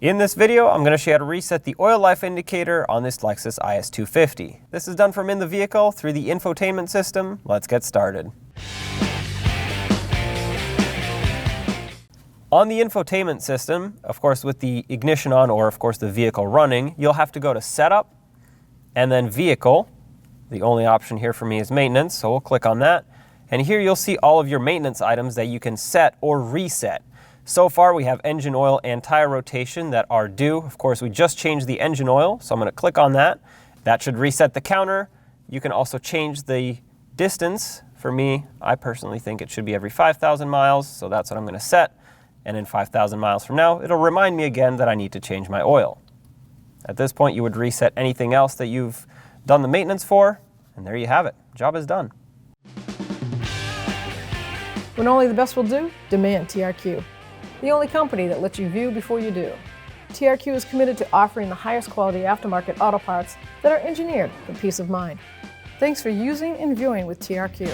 In this video, I'm going to show you how to reset the oil life indicator on this Lexus IS250. This is done from in the vehicle through the infotainment system. Let's get started. On the infotainment system, of course with the ignition on or of course the vehicle running, you'll have to go to Setup and then Vehicle. The only option here for me is Maintenance, so we'll click on that. And here you'll see all of your maintenance items that you can set or reset. So far we have engine oil and tire rotation that are due. Of course we just changed the engine oil, so I'm going to click on that. That should reset the counter. You can also change the distance. For me, I personally think it should be every 5,000 miles, so that's what I'm going to set. And in 5,000 miles from now, it'll remind me again that I need to change my oil. At this point you would reset anything else that you've done the maintenance for, and there you have it. Job is done. When only the best will do, demand TRQ. The only company that lets you view before you do. TRQ is committed to offering the highest quality aftermarket auto parts that are engineered for peace of mind. Thanks for using and viewing with TRQ.